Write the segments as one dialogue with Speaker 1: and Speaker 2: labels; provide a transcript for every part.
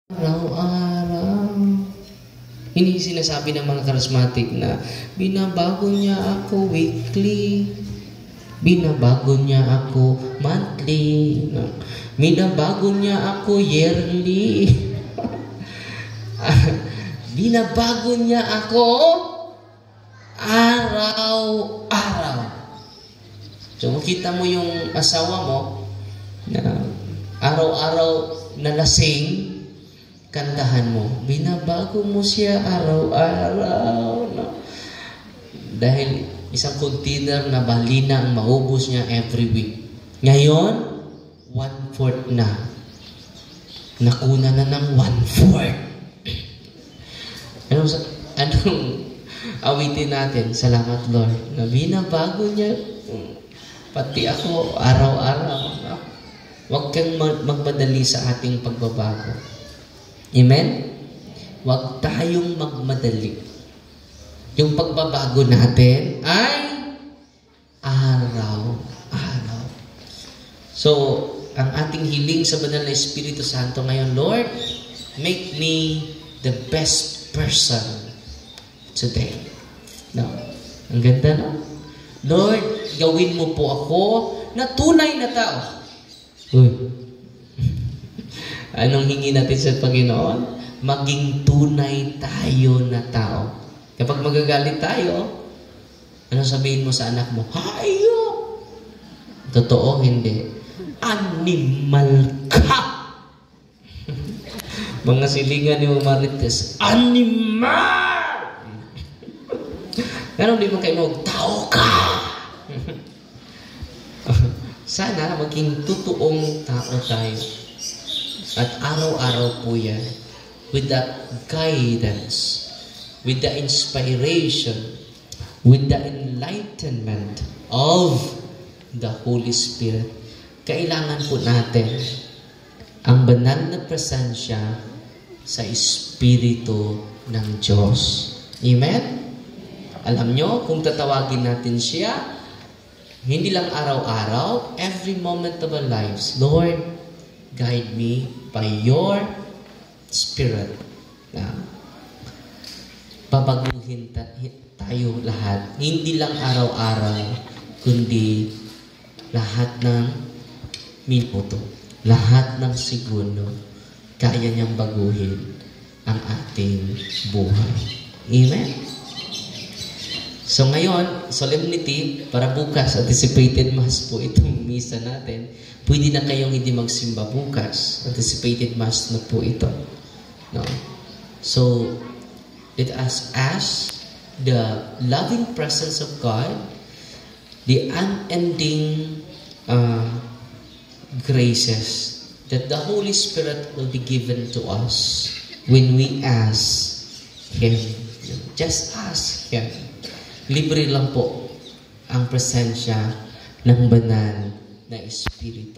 Speaker 1: Araw-araw. Hindi sinasabi ng mga charismatic na binabago niya ako weekly, binabago niya ako monthly, binabago niya ako yearly, binabago niya ako araw-araw. So, makita mo yung asawa mo na araw-araw na lasing, kantahan mo, binabago mo siya araw-araw. No? Dahil isang container na balina ang maubos niya every week. Ngayon, 1/4 na. Nakuna na ng 1/4. Anong awitin natin? Salamat, Lord. Na binabago niya pati ako araw-araw. No? Huwag kang magmadali sa ating pagbabago. Amen? Huwag tayong magmadali. Yung pagbabago natin ay araw-araw. So, ang ating hiling sa Banal na Espiritu Santo ngayon, Lord, make me the best person today. No? Ang ganda, no? Lord, gawin mo po ako na tunay na tao. Uy. Anong hingi natin sa Panginoon? Maging tunay tayo na tao. Kapag magagalit tayo, ano sabihin mo sa anak mo? Hayop! Totoo, hindi. Animal ka! Mga silingan ni Marites, animal! Pero hindi mo kayo tao ka! Sana maging totoong tao tayo. At araw-araw po yan, with the guidance, with the inspiration, with the enlightenment of the Holy Spirit. Kailangan po natin ang banal na presensya sa Espiritu ng Diyos. Amen? Alam nyo, kung tatawagin natin siya, hindi lang araw-araw, every moment of our lives, Lord, guide me by your Spirit. Babaguhin tayo lahat. Hindi lang araw-araw, kundi lahat ng minuto, lahat ng segundo, kaya niyang baguhin ang ating buhay. Amen? So ngayon, solemnity, para bukas, anticipated mass po itong misa natin. Pwede na kayong hindi magsimba bukas. Anticipated mass na po ito. No? So, let us ask the loving presence of God, the unending graces that the Holy Spirit will be given to us when we ask Him. Just ask Him. Libre lang po ang presensya ng banal na Espiritu.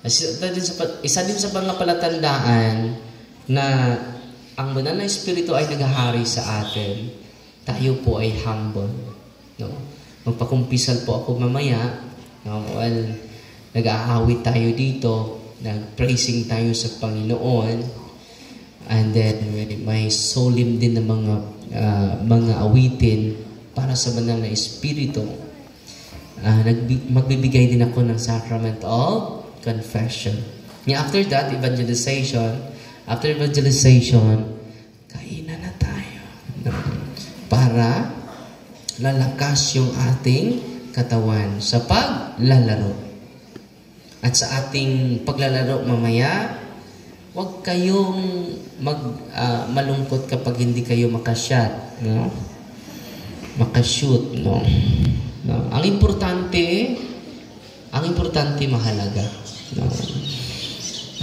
Speaker 1: Isa din sa mga palatandaan na ang banal na Espiritu ay naghahari sa atin, tayo po ay humble. No? Magpakumpisal po ako mamaya. No? Well, nag-aawit tayo dito, nag-praising tayo sa Panginoon, and then may solemn din na mga awitin para sa banal na Espiritu. Magbibigay din ako ng sacrament of confession. After that, evangelization. After evangelization, kainan na tayo. Para lalakas yung ating katawan sa paglalaro. At sa ating paglalaro mamaya, huwag kayong malungkot kapag hindi kayo makashot. No? Makashoot. No? No. Ang importante mahalaga. No.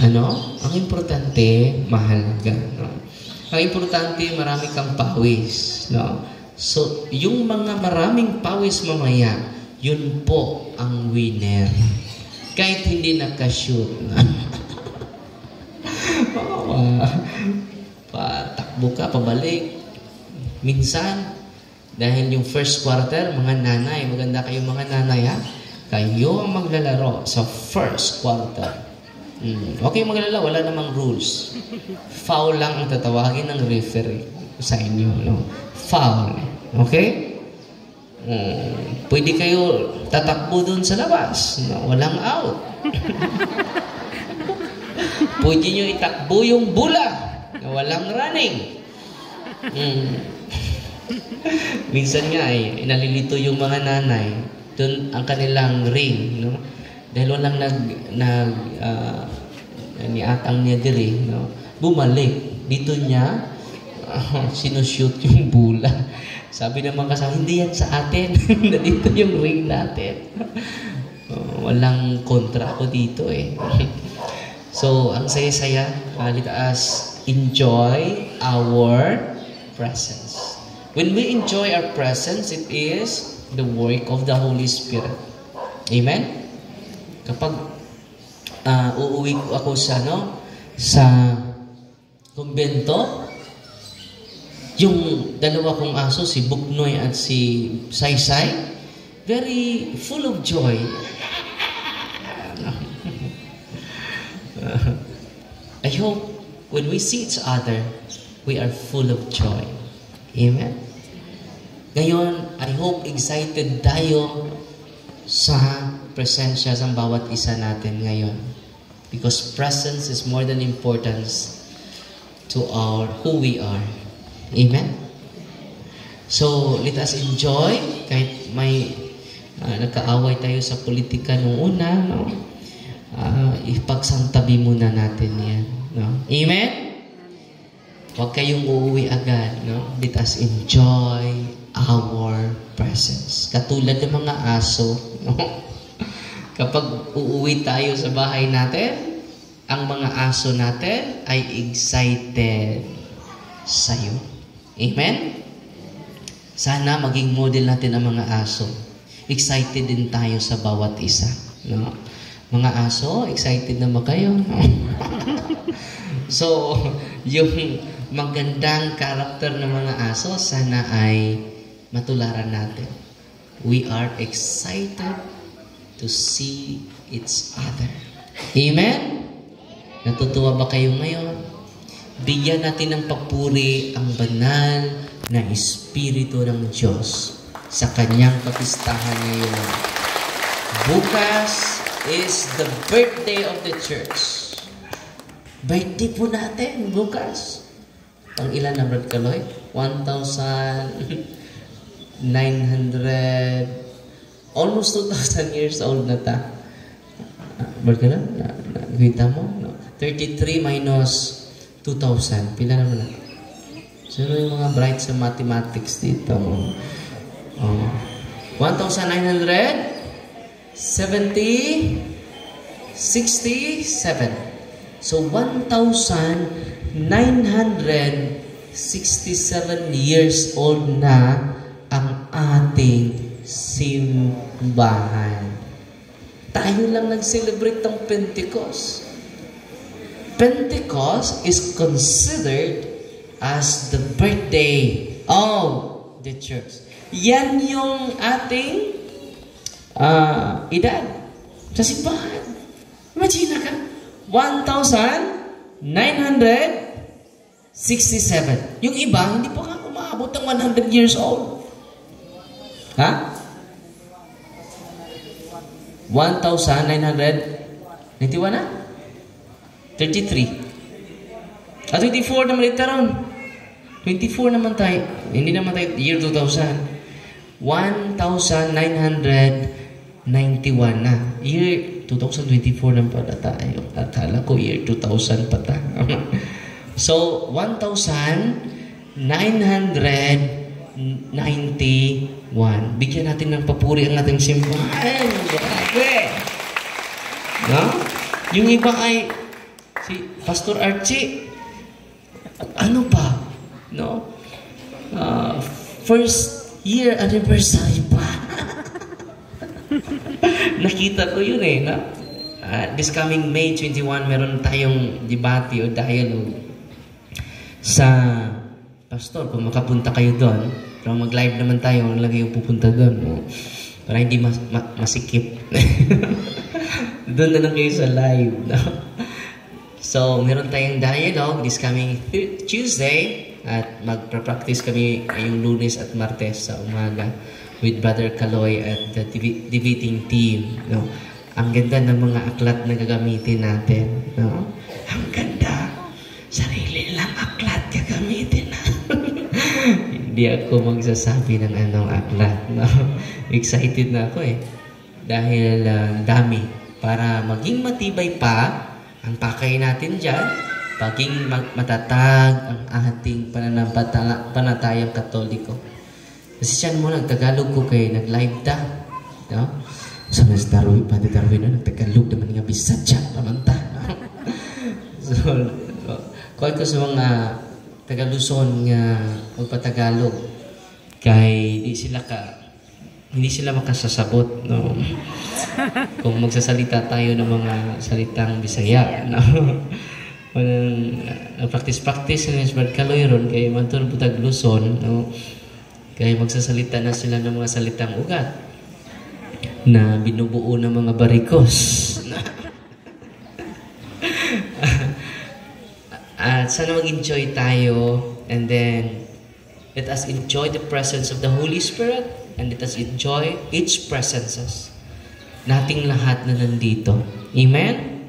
Speaker 1: Ano? Ang importante mahalaga. No. Ang importante marami kang pawis. No. So, yung mga maraming pawis mamaya, yun po ang winner. Kahit hindi nakashoot. Patakbo ka, pabalik. Minsan, dahil yung first quarter, mga nanay, maganda kayo mga nanay ha, kayo ang maglalaro sa first quarter. Okay, magalala, wala namang rules. Foul lang ang tatawagin ng referee sa inyo. No? Foul. Okay? Pwede kayo tatakbo dun sa labas. No? Walang out. Pwede nyo itakbo yung bula na walang running. Minsan nga nalilito yung mga nanay. Doon ang kanilang ring, no? Dahil walang niatang niya diri, no? Bumalik. Dito niya sinushoot yung bula. Sabi naman kasama, hindi yan sa atin. Dito yung ring natin. Walang kontra ako dito So, ang saya-saya, let us enjoy our presence. When we enjoy our presence, it is the work of the Holy Spirit. Amen? Kapag uuwi ako sa kumbento, yung dalawa kong aso, si Buknoy at si Saysay, very full of joy. I hope when we see each other, we are full of joy. Amen? Ngayon, I hope excited tayo sa presensya ng bawat isa natin ngayon. Because presence is more than importance to who we are. Amen? So, let us enjoy kahit may nagkaaway tayo sa politika nung una, no? Ipagsantabi muna natin yan. No? Amen? Huwag kayong uuwi agad. No? Let us enjoy our presence. Katulad ng mga aso. No? Kapag uuwi tayo sa bahay natin, ang mga aso natin ay excited sa'yo. Amen? Sana maging model natin ang mga aso. Excited din tayo sa bawat isa. No? Mga aso, excited na ba kayo? So, yung magandang karakter ng mga aso, sana ay matularan natin. We are excited to see each other. Amen? Natutuwa ba kayo ngayon? Bigyan natin ng papuri ang banal na Espiritu ng Diyos sa kanyang kapistahan ngayon. Bukas is the birthday of the church. Birthday po natin bukas. Pang ilan na, Brad Kaloy? 1,900, almost 2,000 years old na ta. Brad Kaloy? Nakita mo? No. 33 minus 2,000. Pila naman na? Sino yung mga bright sa mathematics dito? 1,967. So, 1,967 years old na ang ating simbahan. Tayo lang nag-celebrate ng Pentecost. Pentecost is considered as the birthday of the church. Yan yung ating edad sa simbahan. Imagine ka, 1,967. Yung iba, hindi pa nga umaabot ng 100 years old. Ha? 1,991 na? 33. 24 naman ito ron. 24 naman tayo. Hindi naman tayo, year 2000. 1,991 na. Year 2024 naman pala tayo. Akala ko year 2000 pa tayo. So, 1,991. Bigyan natin ng papuri ang ating simbahan. Grabe! No? Yung iba ay si Pastor Archie. Ano pa? No? First year anniversary pa. Nakita ko yun no? This coming May 21, meron tayong debate o dialogue sa pastor. Kung makapunta kayo doon, pero mag-live naman tayo, lang kayo pupunta doon. No? Para hindi masikip. Doon na lang kayo sa live. No? So, meron tayong dialogue this coming Tuesday at magpa-practice kami ngayong Lunes at Martes sa umaga with Brother Kaloy at the debating team. No? Ang ganda ng mga aklat na gagamitin natin. No? Ang ganda. Sarili lang aklat gagamitin na. Hindi ako magsasabi ng anong aklat. No? Excited na ako eh. Dahil dami. Para maging matibay pa ang pakay natin dyan, maging matatag ang ating panatayang Katoliko. Kasi siyan mo, nagtagalog ko kay nag-live ta. No? Sa mas Darwin, Pati Darwin, nagtagalog naman nga bisat siya, pamanta. So, call ko sa mga Tagaluson nga magpatagalog kay hindi sila makasasabot, no? Kung magsasalita tayo ng mga salitang Bisaya, no? Practice na Brad Kaloy ron kay Manton Butag Luzon, no? Kaya magsasalita na sila ng mga salitang ugat na binubuo ng mga barikos. At sana mag-enjoy tayo, and then let us enjoy the presence of the Holy Spirit, and let us enjoy each presences. Nating lahat na nandito. Amen?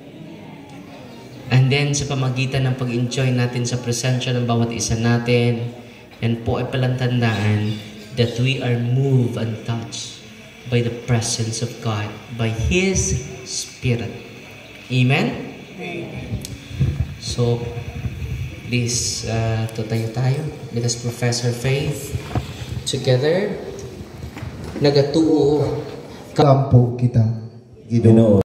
Speaker 1: And then sa pamagitan ng pag-enjoy natin sa presensya ng bawat isa natin, yan po ay palantandaan that we are moved and touched by the presence of God, by His Spirit. Amen? So, please, tutayo tayo. Let us profess our faith together. Nagatuo
Speaker 2: kampo kita, Ginoo.